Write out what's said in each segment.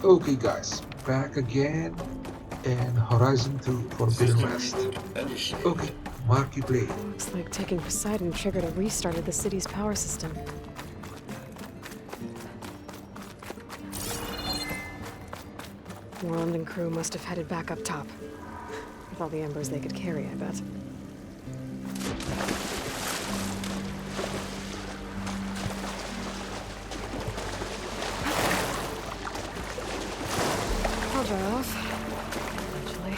Okay, guys, back again and Horizon 2 Forbidden System West. reboot initiated. Okay, Marky Play. Looks like taking Poseidon triggered a restart of the city's power system. Moreland and crew must have headed back up top. With all the embers they could carry, I bet. I'll dry off. Eventually.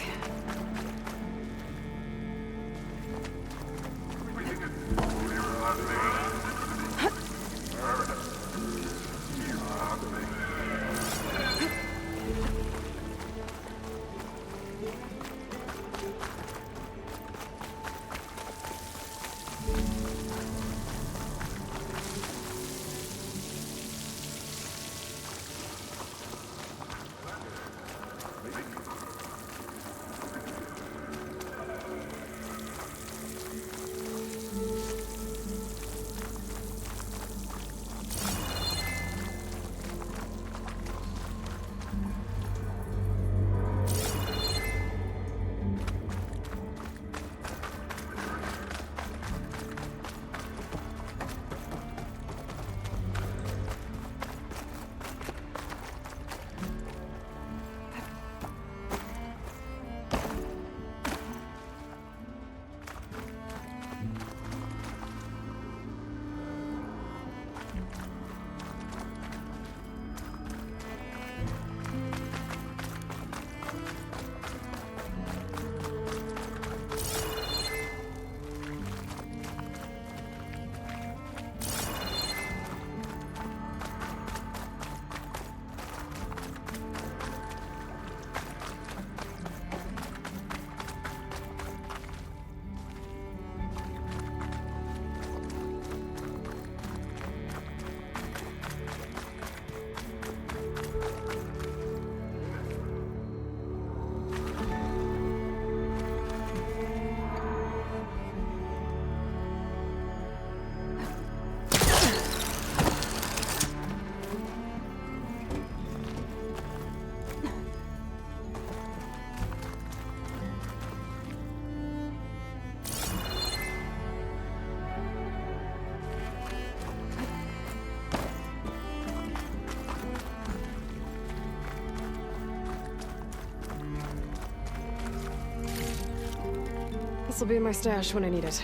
This'll be in my stash when I need it.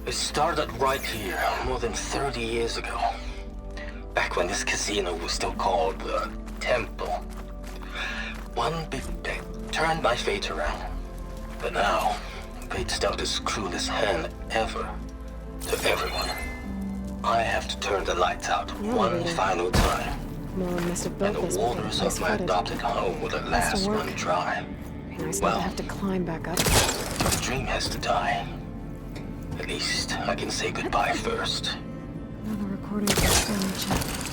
It started right here, more than 30 years ago. Back when this casino was still called the Temple. One big bet turned my fate around. But now, fate's dealt its cruelest hand ever to everyone. I have to turn the lights out one final time. Moreland must have And built this the before the waters place of my flooded. adopted home will at Has last to work. run dry. Be nice not Well. to have to climb back up. The dream has to die. At least I can say goodbye first. Another recording for the check.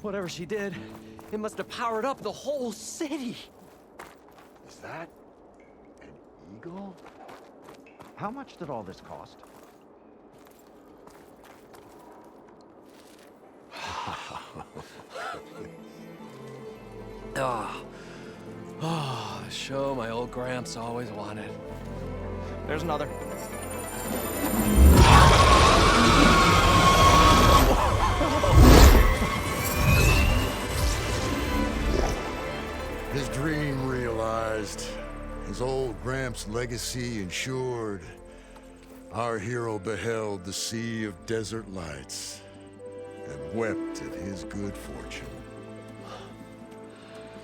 Whatever she did, it must have powered up the whole city. Is that an eagle? How much did all this cost? The show my old Gramps always wanted. There's another. His dream realized, his old Gramps' legacy ensured. Our hero beheld the sea of desert lights and wept at his good fortune.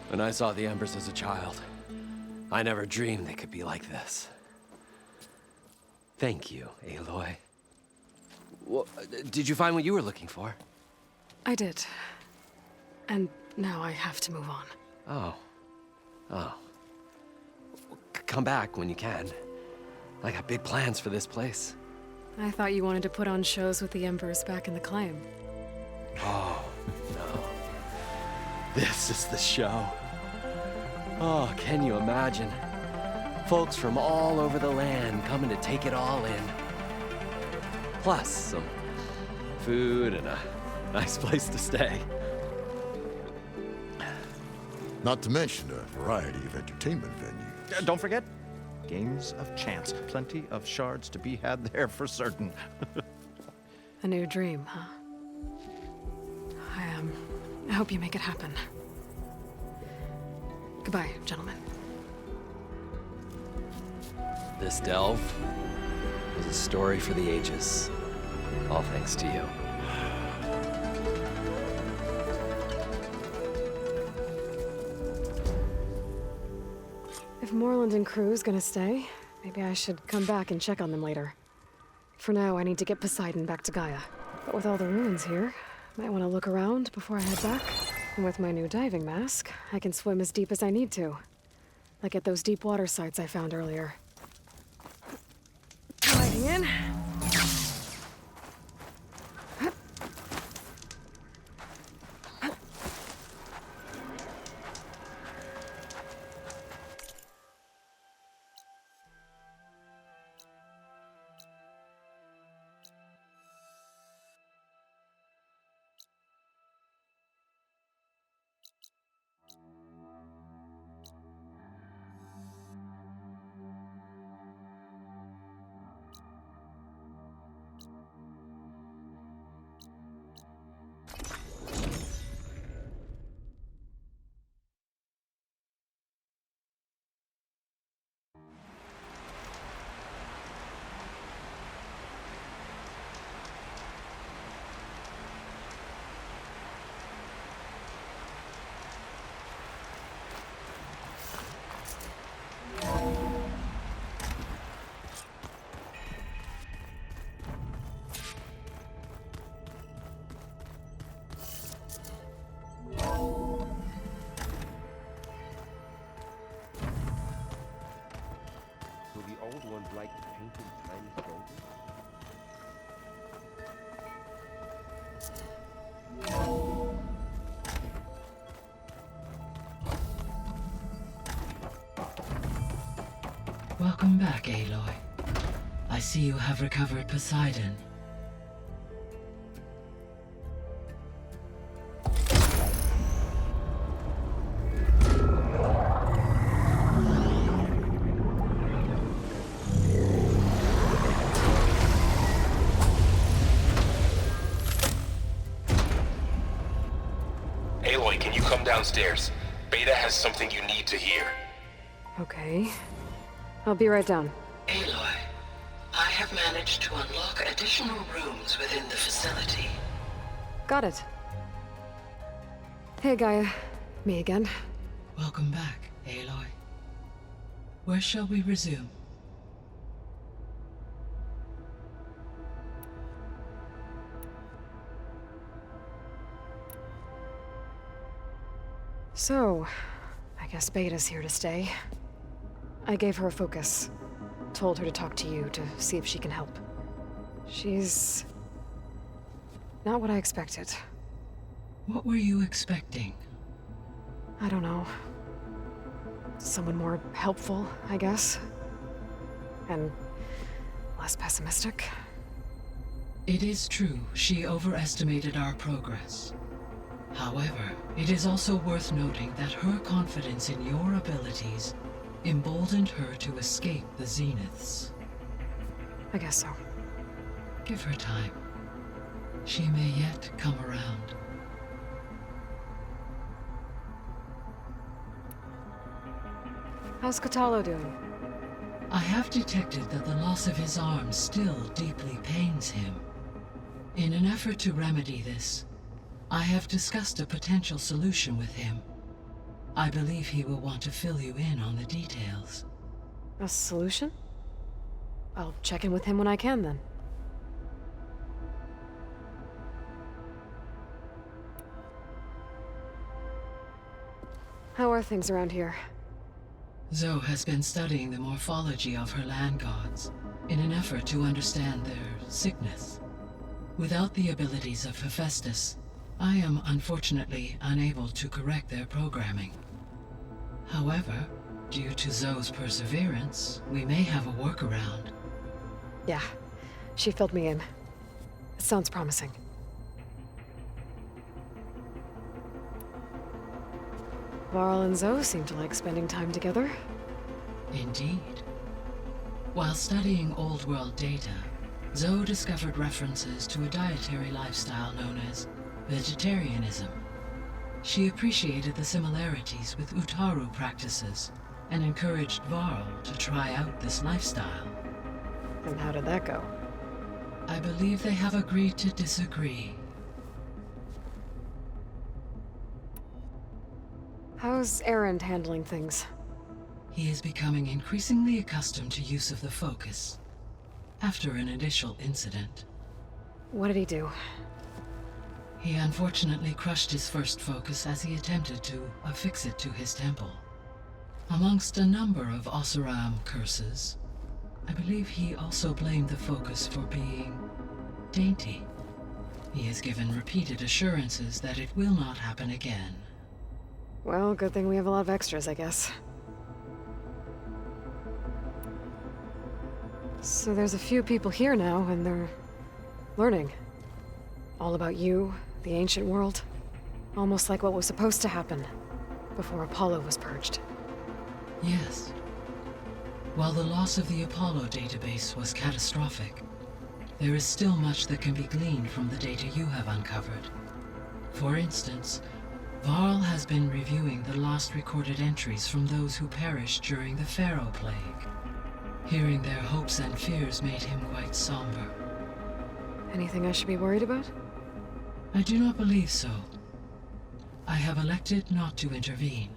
When I saw the embers as a child, I never dreamed they could be like this. Thank you, Aloy. Well, did you find what you were looking for? I did. And now I have to move on. Oh. Come back when you can. I got big plans for this place. I thought you wanted to put on shows with the Embers back in the claim. Oh, no. This is the show. Oh, can you imagine? Folks from all over the land coming to take it all in. Plus some food and a nice place to stay. Not to mention a variety of entertainment venues. Don't forget, games of chance. Plenty of shards to be had there for certain. A new dream, huh? I hope you make it happen. Goodbye, gentlemen. This delve is a story for the ages. All thanks to you. If Moreland and crew's gonna stay, maybe I should come back and check on them later. For now, I need to get Poseidon back to Gaia. But with all the ruins here, might want to look around before I head back. And with my new diving mask, I can swim as deep as I need to. Like at those deep water sites I found earlier. Gliding in. Will the old ones like the painted tiny soldiers? Welcome back, Aloy. I see you have recovered Poseidon. Aloy, can you come downstairs? Beta has something you need to hear. Okay. I'll be right down. Aloy, I have managed to unlock additional rooms within the facility. Got it. Hey, Gaia. Me again. Welcome back, Aloy. Where shall we resume? So, I guess Beta's here to stay. I gave her a focus. Told her to talk to you to see if she can help. She's not what I expected. What were you expecting? I don't know. Someone more helpful, I guess. And less pessimistic. It is true, she overestimated our progress. However, it is also worth noting that her confidence in your abilities emboldened her to escape the Zeniths. I guess so. Give her time. She may yet come around. How's Katalo doing? I have detected that the loss of his arm still deeply pains him. In an effort to remedy this, I have discussed a potential solution with him. I believe he will want to fill you in on the details. A solution? I'll check in with him when I can, then. How are things around here? Zoe has been studying the morphology of her land gods in an effort to understand their sickness. Without the abilities of Hephaestus, I am unfortunately unable to correct their programming. However, due to Zoe's perseverance, we may have a workaround. Yeah, she filled me in. It sounds promising. Varl and Zoe seem to like spending time together. Indeed. While studying Old World data, Zoe discovered references to a dietary lifestyle known as vegetarianism. She appreciated the similarities with Utaru practices and encouraged Varl to try out this lifestyle. And how did that go? I believe they have agreed to disagree. How's Erend handling things? He is becoming increasingly accustomed to use of the focus after an initial incident. What did he do? He unfortunately crushed his first focus as he attempted to affix it to his temple. Amongst a number of Oseram curses, I believe he also blamed the focus for being dainty. He has given repeated assurances that it will not happen again. Well, good thing we have a lot of extras, I guess. So there's a few people here now, and they're learning. All about you, the ancient world. Almost like what was supposed to happen before Apollo was purged. Yes. While the loss of the Apollo database was catastrophic, there is still much that can be gleaned from the data you have uncovered. For instance, Varl has been reviewing the last recorded entries from those who perished during the Pharaoh Plague. Hearing their hopes and fears made him quite somber. Anything I should be worried about? I do not believe so. I have elected not to intervene,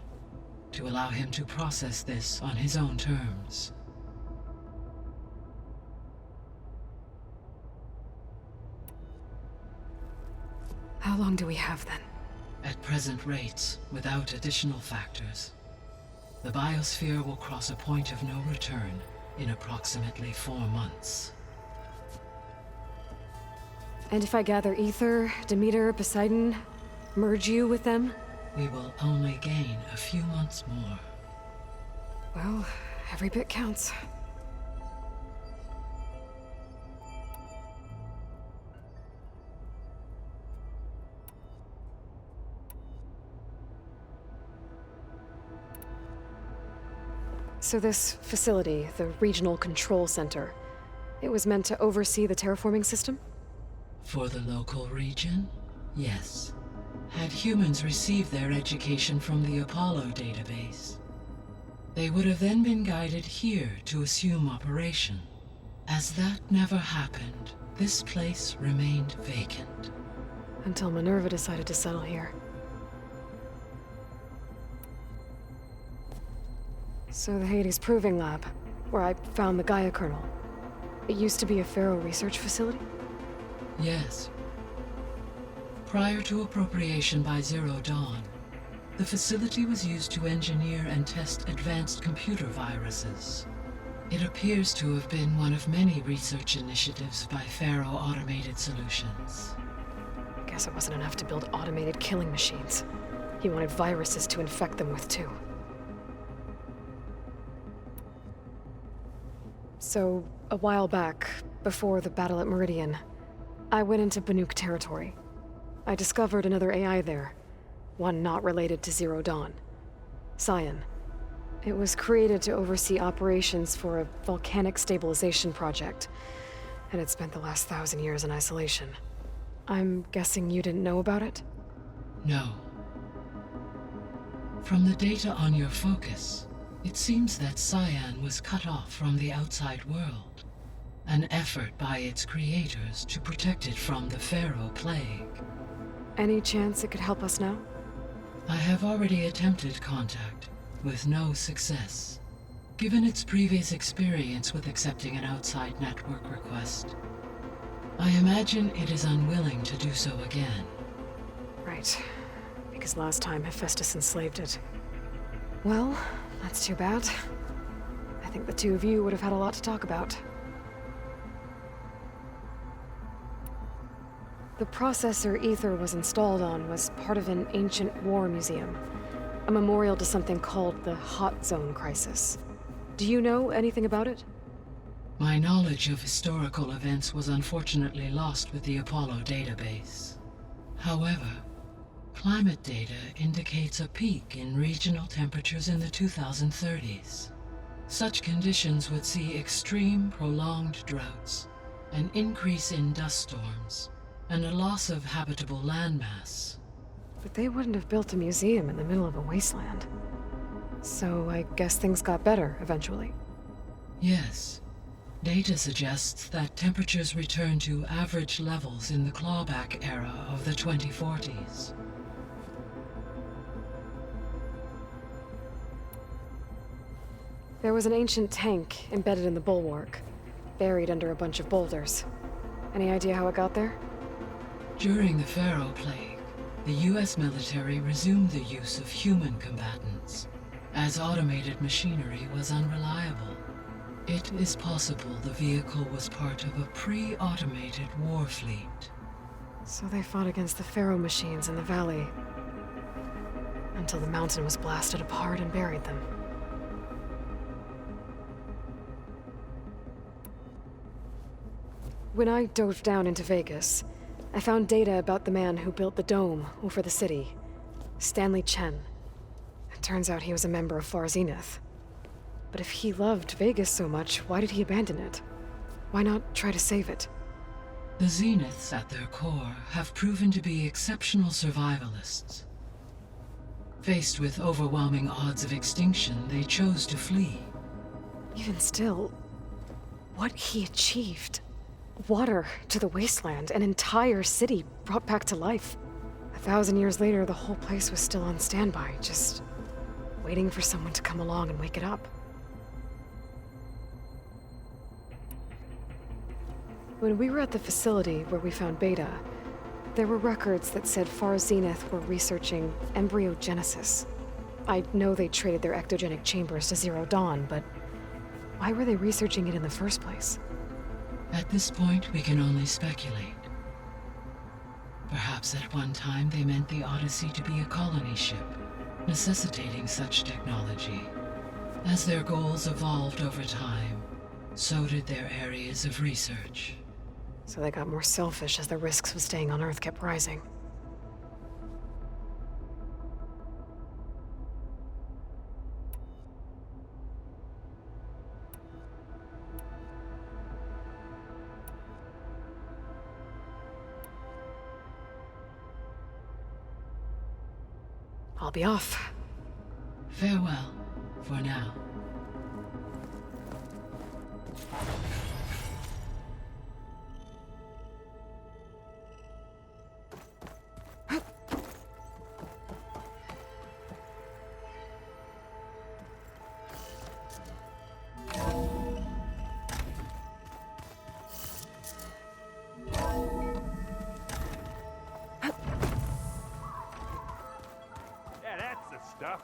to allow him to process this on his own terms. How long do we have, then? At present rates, without additional factors, the biosphere will cross a point of no return in approximately 4 months. And if I gather Ether, Demeter, Poseidon, merge you with them? We will only gain a few months more. Well, every bit counts. So this facility, the Regional Control Center, it was meant to oversee the terraforming system? For the local region, yes. Had humans received their education from the Apollo database, they would have then been guided here to assume operation. As that never happened, this place remained vacant. Until Minerva decided to settle here. So the Hades Proving Lab, where I found the Gaia kernel, it used to be a Pharaoh research facility? Yes. Prior to appropriation by Zero Dawn, the facility was used to engineer and test advanced computer viruses. It appears to have been one of many research initiatives by Pharaoh Automated Solutions. Guess it wasn't enough to build automated killing machines. He wanted viruses to infect them with, too. So, a while back, before the battle at Meridian, I went into Banuk territory. I discovered another AI there, one not related to Zero Dawn. Cyan. It was created to oversee operations for a volcanic stabilization project, and it spent the last 1,000 years in isolation. I'm guessing you didn't know about it? No. From the data on your focus, it seems that Cyan was cut off from the outside world. An effort by its creators to protect it from the Pharaoh Plague. Any chance it could help us now? I have already attempted contact, with no success. Given its previous experience with accepting an outside network request, I imagine it is unwilling to do so again. Right. Because last time Hephaestus enslaved it. Well, that's too bad. I think the two of you would have had a lot to talk about. The processor Ether was installed on was part of an ancient war museum. A memorial to something called the Hot Zone Crisis. Do you know anything about it? My knowledge of historical events was unfortunately lost with the Apollo database. However, climate data indicates a peak in regional temperatures in the 2030s. Such conditions would see extreme, prolonged droughts, an increase in dust storms, and a loss of habitable landmass. But they wouldn't have built a museum in the middle of a wasteland. So I guess things got better eventually. Yes. Data suggests that temperatures returned to average levels in the clawback era of the 2040s. There was an ancient tank embedded in the bulwark, buried under a bunch of boulders. Any idea how it got there? During the Pharaoh Plague, the US military resumed the use of human combatants, as automated machinery was unreliable. It is possible the vehicle was part of a pre-automated war fleet. So they fought against the Pharaoh machines in the valley, until the mountain was blasted apart and buried them. When I dove down into Vegas, I found data about the man who built the dome over the city, Stanley Chen. It turns out he was a member of Far Zenith. But if he loved Vegas so much, why did he abandon it? Why not try to save it? The Zeniths, at their core, have proven to be exceptional survivalists. Faced with overwhelming odds of extinction, they chose to flee. Even still, what he achieved. Water to the wasteland, an entire city brought back to life. 1,000 years later, the whole place was still on standby, just waiting for someone to come along and wake it up. When we were at the facility where we found Beta, there were records that said Far Zenith were researching embryogenesis. I know they traded their ectogenic chambers to Zero Dawn, but why were they researching it in the first place? At this point, we can only speculate. Perhaps at one time they meant the Odyssey to be a colony ship, necessitating such technology. As their goals evolved over time, so did their areas of research. So they got more selfish as the risks of staying on Earth kept rising. I'll be off. Farewell, for now. Yeah, that's the stuff.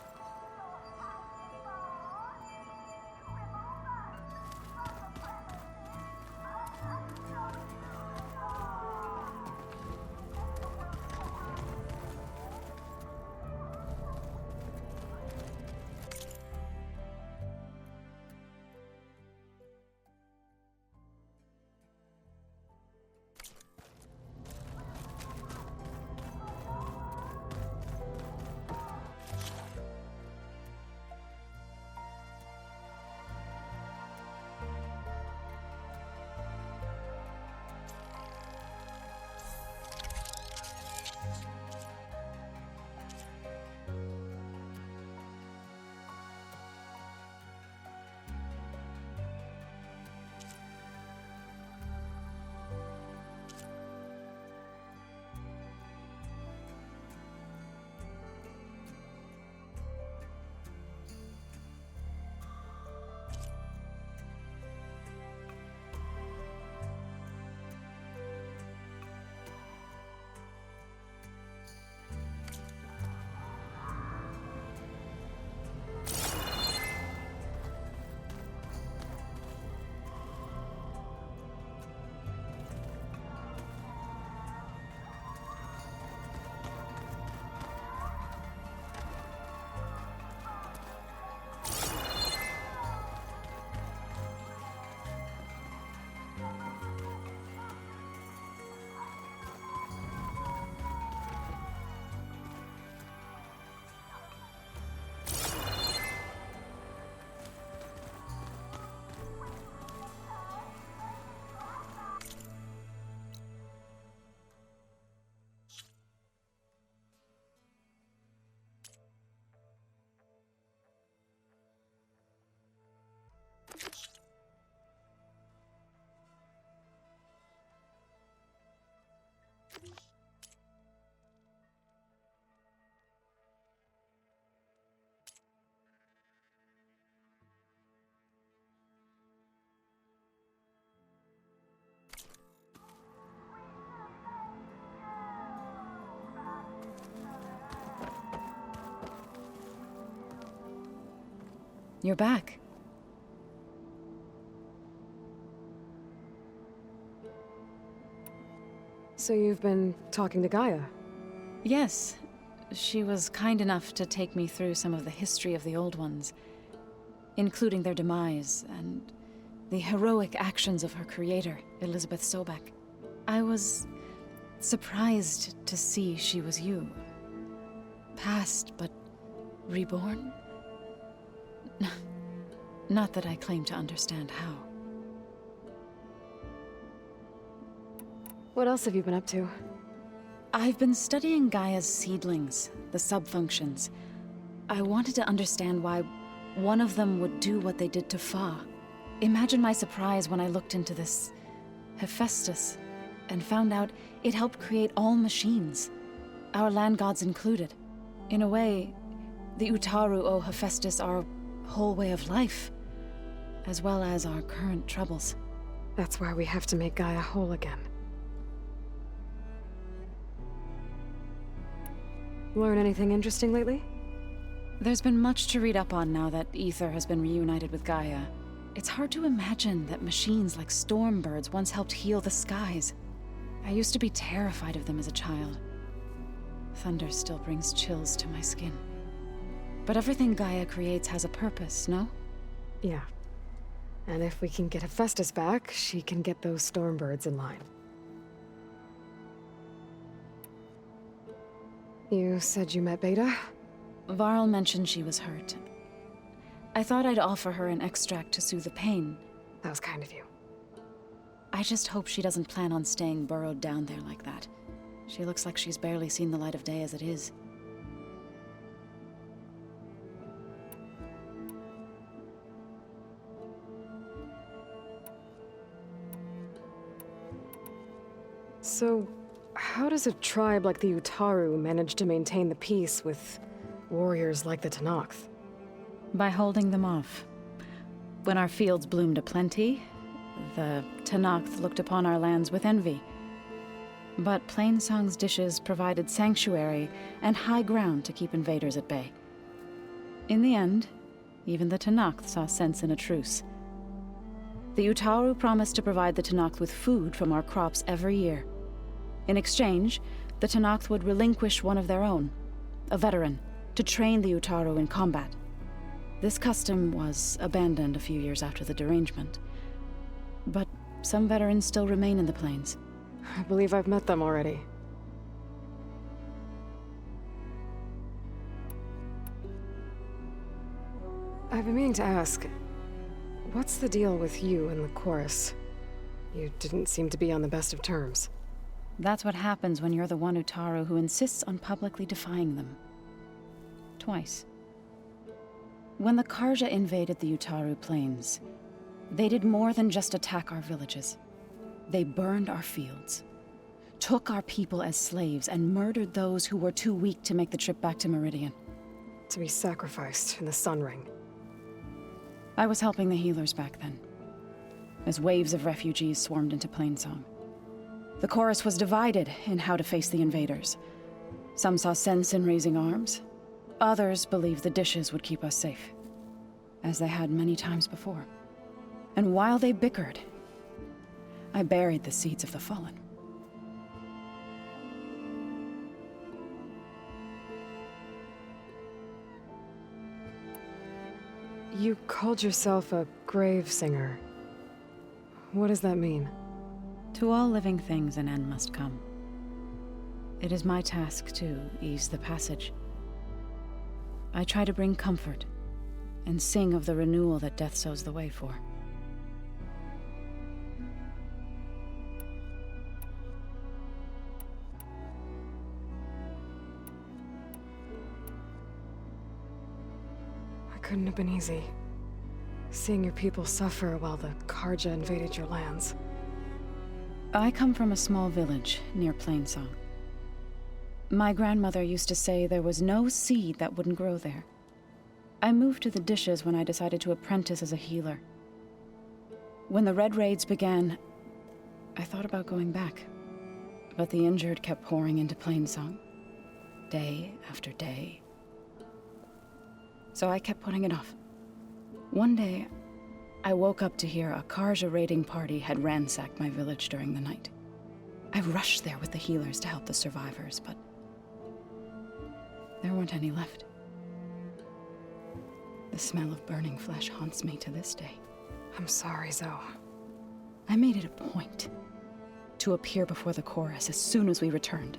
You're back. So you've been talking to Gaia? Yes. She was kind enough to take me through some of the history of the Old Ones, including their demise and the heroic actions of her creator, Elizabeth Sobek. I was surprised to see she was you. Past, but reborn? Not that I claim to understand how. What else have you been up to? I've been studying Gaia's seedlings, the subfunctions. I wanted to understand why one of them would do what they did to Fa. Imagine my surprise when I looked into this Hephaestus and found out it helped create all machines, our land gods included. In a way, the Utaru owe Hephaestus our whole way of life, as well as our current troubles. That's why we have to make Gaia whole again. Learn anything interesting lately? There's been much to read up on now that Ether has been reunited with Gaia. It's hard to imagine that machines like storm birds once helped heal the skies. I used to be terrified of them as a child. Thunder still brings chills to my skin. But everything Gaia creates has a purpose, no? Yeah. And if we can get Hephaestus back, she can get those storm birds in line. You said you met Beta? Varl mentioned she was hurt. I thought I'd offer her an extract to soothe the pain. That was kind of you. I just hope she doesn't plan on staying burrowed down there like that. She looks like she's barely seen the light of day as it is. So, how does a tribe like the Utaru manage to maintain the peace with warriors like the Tenakth? By holding them off. When our fields bloomed aplenty, the Tenakth looked upon our lands with envy. But Plainsong's dishes provided sanctuary and high ground to keep invaders at bay. In the end, even the Tenakth saw sense in a truce. The Utaru promised to provide the Tenakth with food from our crops every year. In exchange, the Tenakth would relinquish one of their own, a veteran, to train the Utaru in combat. This custom was abandoned a few years after the derangement. But some veterans still remain in the plains. I believe I've met them already. I've been meaning to ask, what's the deal with you and the chorus? You didn't seem to be on the best of terms. That's what happens when you're the one Utaru who insists on publicly defying them. Twice. When the Karja invaded the Utaru plains, they did more than just attack our villages. They burned our fields, took our people as slaves, and murdered those who were too weak to make the trip back to Meridian. To be sacrificed in the Sun Ring. I was helping the healers back then, as waves of refugees swarmed into Plainsong. The chorus was divided in how to face the invaders. Some saw sense in raising arms. Others believed the dishes would keep us safe, as they had many times before. And while they bickered, I buried the seeds of the fallen. You called yourself a grave singer. What does that mean? To all living things an end must come. It is my task to ease the passage. I try to bring comfort, and sing of the renewal that death sows the way for. It couldn't have been easy. Seeing your people suffer while the Karja invaded your lands. I come from a small village near Plainsong. My grandmother used to say there was no seed that wouldn't grow there. I moved to the dishes when I decided to apprentice as a healer. When the Red Raids began, I thought about going back. But the injured kept pouring into Plainsong, day after day. So I kept putting it off. One day, I woke up to hear a Karja raiding party had ransacked my village during the night. I rushed there with the healers to help the survivors, but there weren't any left. The smell of burning flesh haunts me to this day. I'm sorry, Zoe. I made it a point to appear before the chorus as soon as we returned,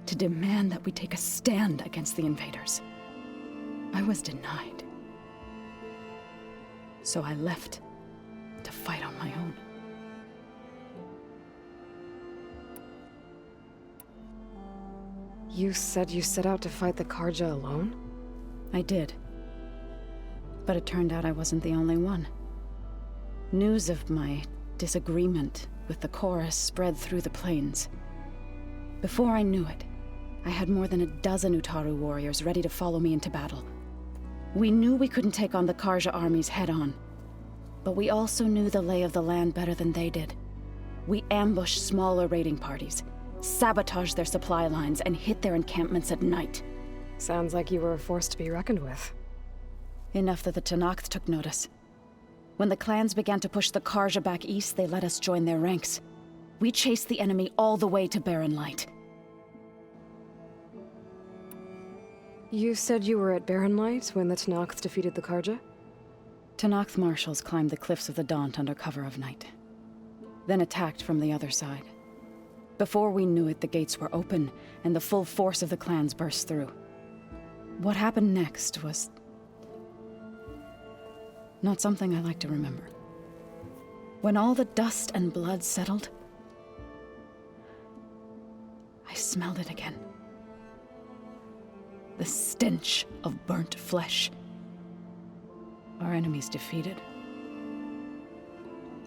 to demand that we take a stand against the invaders. I was denied. So I left to fight on my own. You said you set out to fight the Karja alone? I did. But it turned out I wasn't the only one. News of my disagreement with the chorus spread through the plains. Before I knew it, I had more than a dozen Utaru warriors ready to follow me into battle. We knew we couldn't take on the Karja armies head-on, but we also knew the lay of the land better than they did. We ambushed smaller raiding parties, sabotaged their supply lines, and hit their encampments at night. Sounds like you were a force to be reckoned with. Enough that the Tenakth took notice. When the clans began to push the Karja back east, they let us join their ranks. We chased the enemy all the way to Barren Light. You said you were at Barren Light when the Tenakth defeated the Karja? Tenakth marshals climbed the cliffs of the Daunt under cover of night, then attacked from the other side. Before we knew it, the gates were open, and the full force of the clans burst through. What happened next was not something I like to remember. When all the dust and blood settled, I smelled it again. The stench of burnt flesh. Our enemies defeated.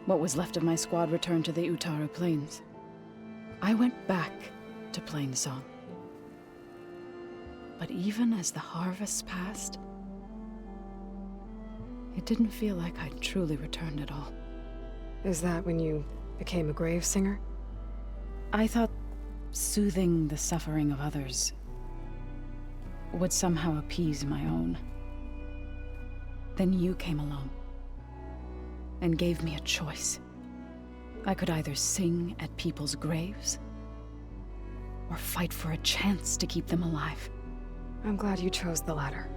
What was left of my squad returned to the Utaru Plains. I went back to Plainsong. But even as the harvest passed, it didn't feel like I'd truly returned at all. Is that when you became a grave singer? I thought soothing the suffering of others would somehow appease my own. Then you came along and gave me a choice. I could either sing at people's graves or fight for a chance to keep them alive. I'm glad you chose the latter.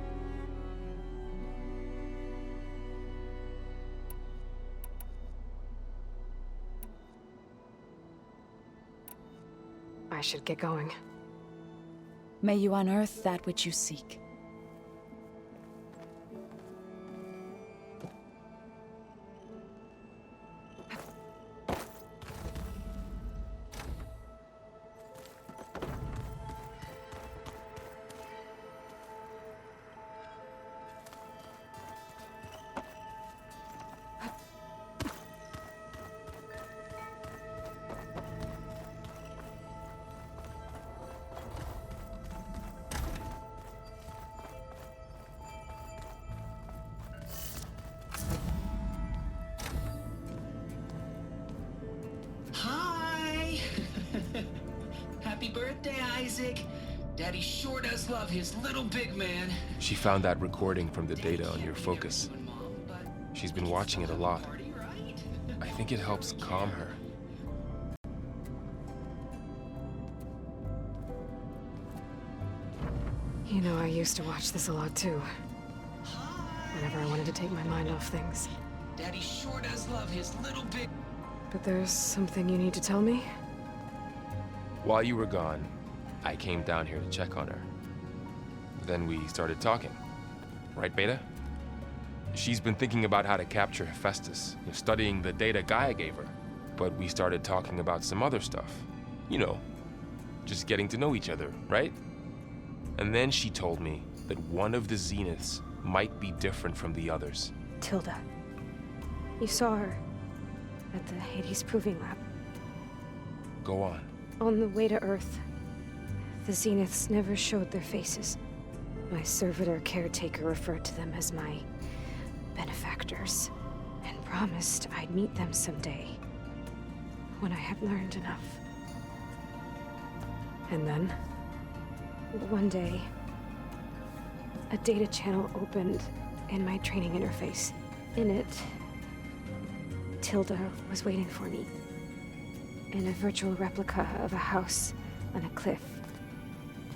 I should get going. May you unearth that which you seek. Hi! Happy birthday, Isaac. Daddy sure does love his little big man. She found that recording from the data on your focus. She's been watching it a lot. I think it helps calm her. You know, I used to watch this a lot too. Whenever I wanted to take my mind off things. Daddy sure does love his little big... But there's something you need to tell me? While you were gone, I came down here to check on her. Then we started talking. Right, Beta? She's been thinking about how to capture Hephaestus, studying the data Gaia gave her. But we started talking about some other stuff. You know, just getting to know each other, right? And then she told me that one of the Zeniths might be different from the others. Tilda. You saw her at the Hades Proving Lab. Go on. On the way to Earth, the Zeniths never showed their faces. My servitor caretaker referred to them as my benefactors, and promised I'd meet them someday, when I had learned enough. And then? One day, a data channel opened in my training interface. In it, Tilda was waiting for me. In a virtual replica of a house on a cliff,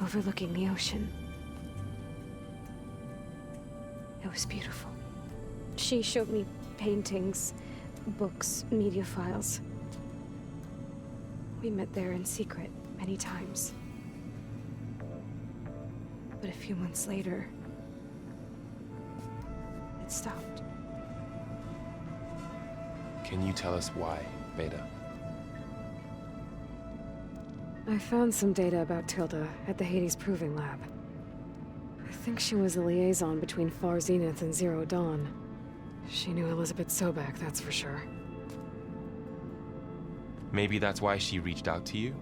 overlooking the ocean. It was beautiful. She showed me paintings, books, media files. We met there in secret many times. But a few months later, it stopped. Can you tell us why, Beta? I found some data about Tilda at the Hades Proving Lab. I think she was a liaison between Far Zenith and Zero Dawn. She knew Elizabeth Sobek, that's for sure. Maybe that's why she reached out to you?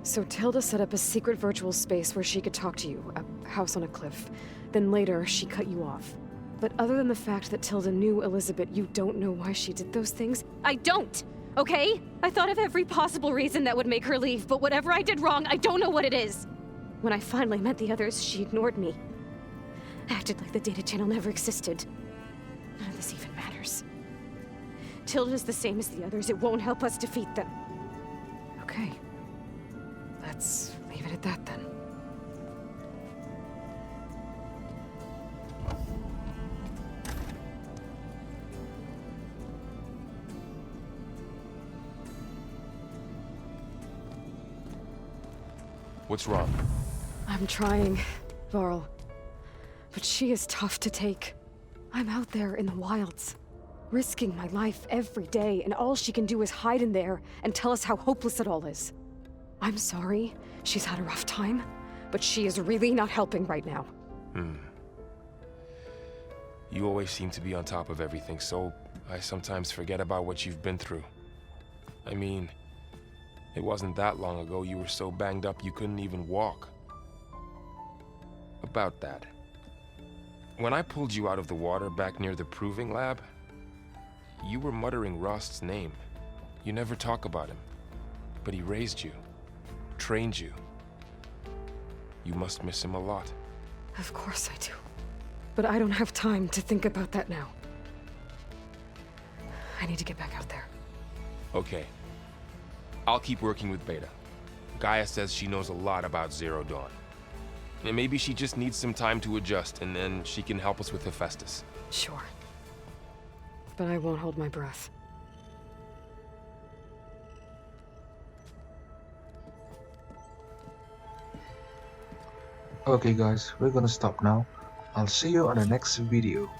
So Tilda set up a secret virtual space where she could talk to you, a house on a cliff. Then later, she cut you off. But other than the fact that Tilda knew Elizabeth, you don't know why she did those things? I don't! Okay? I thought of every possible reason that would make her leave, but whatever I did wrong, I don't know what it is! When I finally met the others, she ignored me. Acted like the data channel never existed. None of this even matters. Tilda's the same as the others. It won't help us defeat them. Okay. Let's leave it at that then. What's wrong? I'm trying, Varl. But she is tough to take. I'm out there in the wilds, risking my life every day, and all she can do is hide in there and tell us how hopeless it all is. I'm sorry, she's had a rough time, but she is really not helping right now. You always seem to be on top of everything, so I sometimes forget about what you've been through. I mean, it wasn't that long ago you were so banged up you couldn't even walk. About that. When I pulled you out of the water back near the Proving Lab, you were muttering Rost's name. You never talk about him, but he raised you. Trained you. You must miss him a lot. Of course I do. But I don't have time to think about that now. I need to get back out there. Okay. I'll keep working with Beta. Gaia says she knows a lot about Zero Dawn. And maybe she just needs some time to adjust, and then she can help us with Hephaestus. Sure. But I won't hold my breath. Okay guys, we're gonna stop now. I'll see you on the next video.